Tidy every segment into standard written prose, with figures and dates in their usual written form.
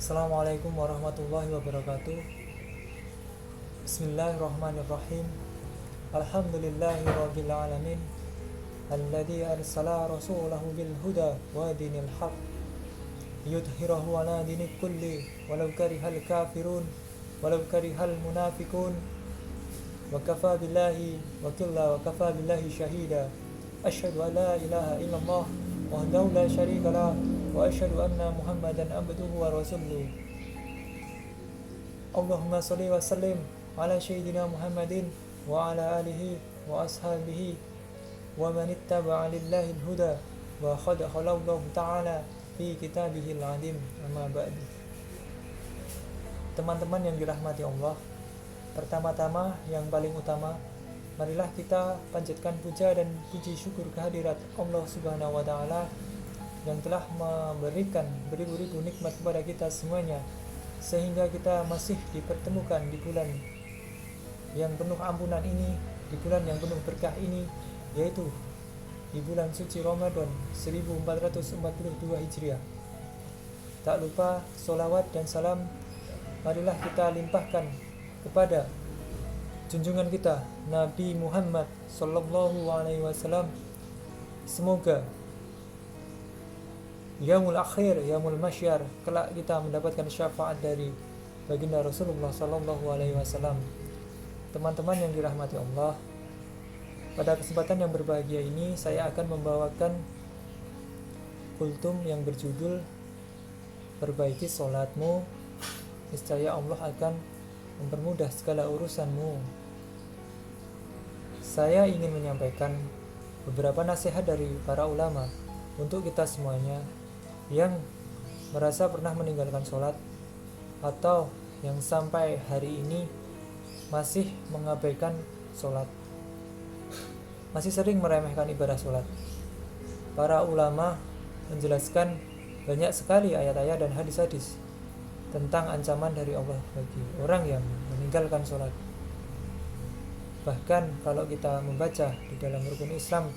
Assalamualaikum warahmatullahi wabarakatuh. Bismillahirrahmanirrahim. Alhamdulillahi rabbil alamin. Alladzi arsala rasulahu bil huda wa dinil haq liyudhhirahu ala dini kulli walau karihal kafirun walau karihal munafiqun wa kafa billahi wakilla wa kafa billahi shahida. Asyhadu an la ilaha illallah wahdahu la syarika lah wa asyhadu anna Muhammadan abduhu wa rasuluh. Allahumma shalli wa sallim ala sayyidina Muhammadin wa ala alihi wa ashabihi wa man ittaba'a lillahi al-huda wa qad khalallahu ta'ala fi kitabihil azim. Amma ba'd. Teman-teman yang dirahmati Allah, pertama-tama yang paling utama, marilah kita panjatkan puja dan puji syukur kehadirat Allah Subhanahu wa taala yang telah memberikan beribu-ribu nikmat kepada kita semuanya, sehingga kita masih dipertemukan di bulan yang penuh ampunan ini, di bulan yang penuh berkah ini, yaitu di bulan suci Ramadan 1442 Hijriah. Tak lupa sholawat dan salam marilah kita limpahkan kepada junjungan kita Nabi Muhammad sallallahu alaihi wasallam. Semoga yaumul akhir, yaumul masyar, kelak kita mendapatkan syafaat dari baginda Rasulullah sallallahu alaihi wasallam. Teman-teman yang dirahmati Allah, pada kesempatan yang berbahagia ini saya akan membawakan kultum yang berjudul Perbaiki Sholatmu, niscaya Allah akan mempermudah segala urusanmu. Saya ingin menyampaikan beberapa nasihat dari para ulama untuk kita semuanya yang merasa pernah meninggalkan sholat atau yang sampai hari ini masih mengabaikan sholat, masih sering meremehkan ibadah sholat. Para ulama menjelaskan banyak sekali ayat-ayat dan hadis-hadis tentang ancaman dari Allah bagi orang yang meninggalkan sholat. Bahkan kalau kita membaca di dalam rukun Islam,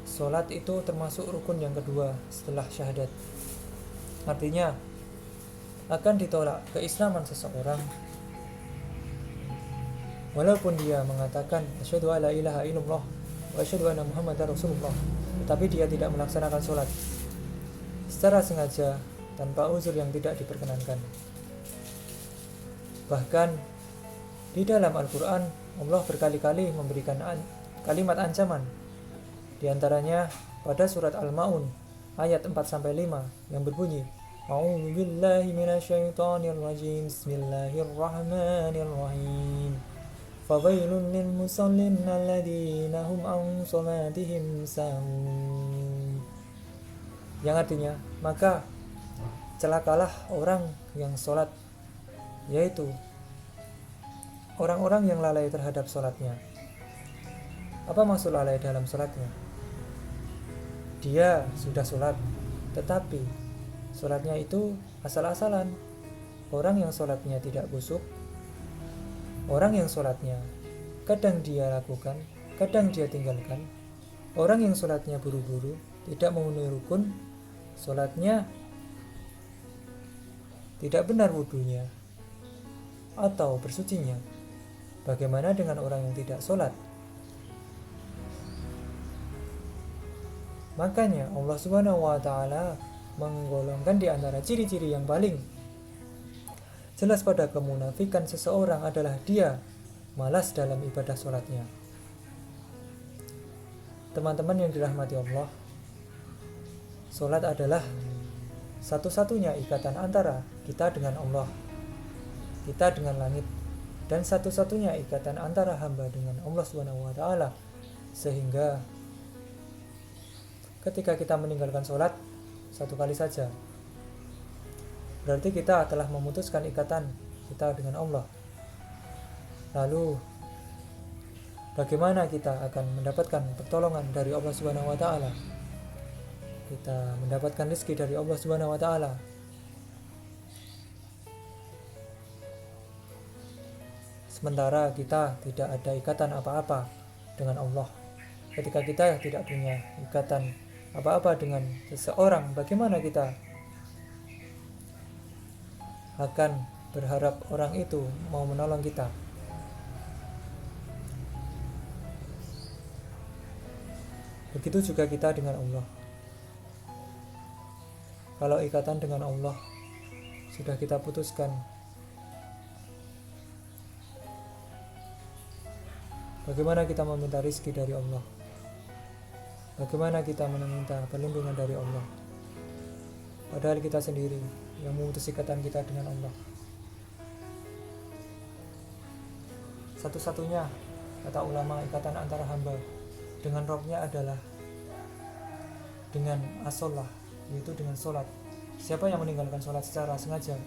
sholat itu termasuk rukun yang kedua setelah syahadat. Artinya akan ditolak keislaman seseorang walaupun dia mengatakan asyhadu alla ilaha illallah wa asyhadu anna Muhammadar Rasulullah, tetapi dia tidak melaksanakan sholat secara sengaja tanpa uzur yang tidak diperkenankan. Bahkan di dalam Al-Quran Allah berkali-kali memberikan kalimat ancaman. Di antaranya pada surat Al-Ma'un ayat 4-5 yang berbunyi, A'udzu billahi minasyaitonir rajim. Bismillahirrahmanirrahim. Fawailun lil musallin alladzina hum an shalatihim sahun. Yang artinya, maka celakalah orang yang sholat, yaitu orang-orang yang lalai terhadap sholatnya. Apa maksud lalai dalam sholatnya? Dia sudah sholat, tetapi sholatnya itu asal-asalan. Orang yang sholatnya tidak khusyuk, orang yang sholatnya kadang dia lakukan, kadang dia tinggalkan, orang yang sholatnya buru-buru, tidak memenuhi rukun, sholatnya tidak benar wudunya atau bersucinya. Bagaimana dengan orang yang tidak sholat? Makanya Allah Subhanahu wa taala menggolongkan di antara ciri-ciri yang paling jelas pada kemunafikan seseorang adalah dia malas dalam ibadah sholatnya. Teman-teman yang dirahmati Allah, sholat adalah satu-satunya ikatan antara kita dengan Allah, kita dengan langit, dan satu-satunya ikatan antara hamba dengan Allah Subhanahu wa taala. Sehingga ketika kita meninggalkan sholat satu kali saja, berarti kita telah memutuskan ikatan kita dengan Allah. Lalu bagaimana kita akan mendapatkan pertolongan dari Allah Subhanahu wa taala? Kita mendapatkan rezeki dari Allah Subhanahu wa taala sementara kita tidak ada ikatan apa-apa dengan Allah. Ketika kita tidak punya ikatan apa-apa dengan seseorang, bagaimana kita akan berharap orang itu mau menolong kita. Begitu juga kita dengan Allah. Kalau ikatan dengan Allah sudah kita putuskan, bagaimana kita meminta rizki dari Allah? Bagaimana kita meminta perlindungan dari Allah? Padahal kita sendiri yang memutus ikatan kita dengan Allah. Satu-satunya, kata ulama, ikatan antara hamba dengan Rabb-nya adalah dengan as-sholah, yaitu dengan sholat. Siapa yang meninggalkan sholat secara sengaja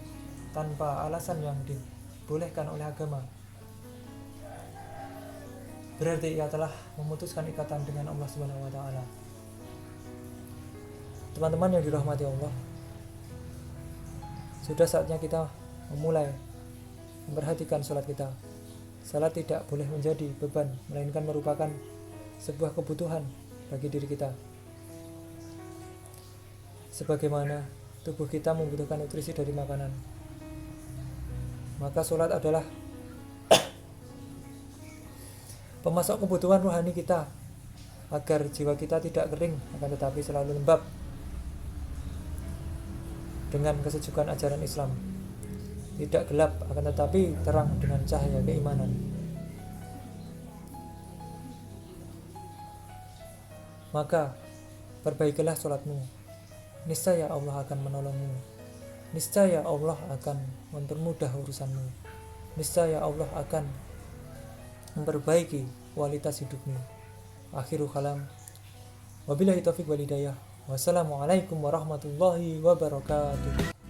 tanpa alasan yang dibolehkan oleh agama, berarti ia telah memutuskan ikatan dengan Allah Subhanahu wa taala. Teman-teman yang dirahmati Allah, sudah saatnya kita memulai memperhatikan sholat kita. Salat tidak boleh menjadi beban, melainkan merupakan sebuah kebutuhan bagi diri kita. Sebagaimana tubuh kita membutuhkan nutrisi dari makanan, maka sholat adalah pemasok kebutuhan rohani kita, agar jiwa kita tidak kering akan tetapi selalu lembab dengan kesejukan ajaran Islam, tidak gelap akan tetapi terang dengan cahaya keimanan. Maka perbaikilah sholatmu, niscaya Allah akan menolongmu, niscaya Allah akan mempermudah urusanmu, niscaya Allah akan memperbaiki kualitas hidupmu. Akhirul kalam, wabillahi taufiq wal hidayah. Wassalamualaikum warahmatullahi wabarakatuh.